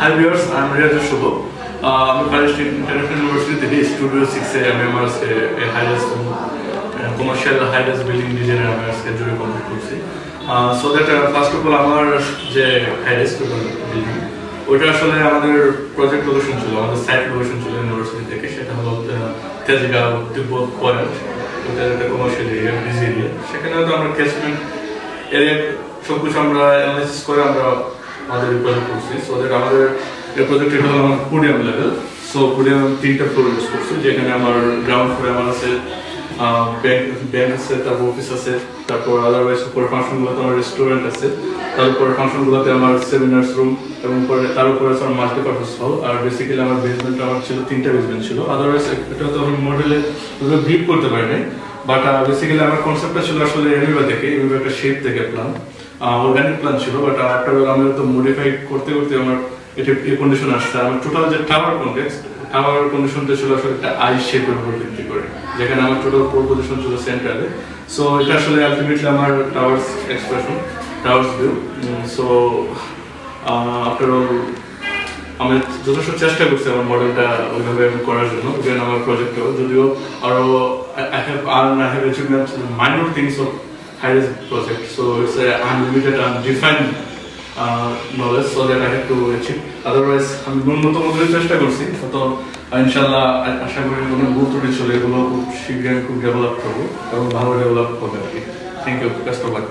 Hi viewers, I am Riyaz Shubho. I'm a Paris International University থেকে Studio 6 এ আমি আমার high-rise commercial high-rise building design আমি আজকে জুড়ে কমপ্লিট করছি। So that first of all আমার যে high-rise building ওটা আসলে আমাদের প্রজেক্ট লোকেশন ছিল, আমাদের সাইট লোকেশন ছিল ইউনিভার্সিটি থেকে, সেটা হলো তেজগাঁও তিব্বত পয়েন্ট, ওটা একটা কমার্শিয়াল এরিয়া, বিজি এরিয়া। সেখানে হয়তো আমরা ক্যাচমেন্ট এরিয়া সবকিছু আমরা অ্যানালাইসিস করে আমরা আমাদের প্রজেক্ট করছি। সো দ্যাট আমাদের এই প্রজেক্ট এটা হলো আমার পোডিয়াম লেভেল। সো পোডিয়াম 3টা ফ্লোর ইউজ করছি, যেখানে আমার গ্রাউন্ড ফ্লোরে আমার আছে ব্যাংক আছে, তারপর অফিস আছে, তারপর আদারওয়াইজ উপরে ফাংশনগুলোতে আমার রেস্টুরেন্ট আছে, তারপরে ফাংশনগুলোতে আমার সেমিনার্স রুম, এবং তার উপরে আছে আমার মাল্টিপারপাস হল। আর বেসিক্যালি আমার বেসমেন্ট আমার ছিল 3টা বেসমেন্ট ছিল। আদারওয়াইজ এটা তো আমি মডেলে ভিপ করতে পারি নাই, বাট বেসিক্যালি আমার কনসেপ্টটা ছিল আসলে এমিবা থেকে, এমিবা একটা শেপ থেকে প্ল্যান, অর্গানিক প্ল্যান ছিল। বাট আফটার অল আমি তো মডিফাই করতে করতে আমার এটা এই কন্ডিশন আসছে। আমার টোটাল যে টাওয়ার কনটেক্সট, টাওয়ার কন্ডিশনটা ছিল আসলে একটা আই শেপের উপর ভিত্তি করে, যেখানে আমার টোটাল পোল পজিশন ছিল সেন্টারে। সো এটা আসলে আলটিমেটলি আমার towers expression, towers view. So after all আমি যথেষ্ট চেষ্টা করছি আমার মডেলটা ওইভাবে করার জন্য। ইভেন আমার প্রজেক্টও যদিও আরো I have achieved minor things of high-rise project, so it's a unlimited, undefined knowledge, so that I have to achieve. Otherwise, আমি ন্যূনতম চেষ্টা করছি, তো ইনশাআল্লাহ আশা করি কোনো ভুল ত্রুটি ছিল এগুলো খুব শীঘ্রই খুব ডেভেলপ করবো এবং ভালো ডেভেলপ হবে আর কি। Thank you, best of lakh.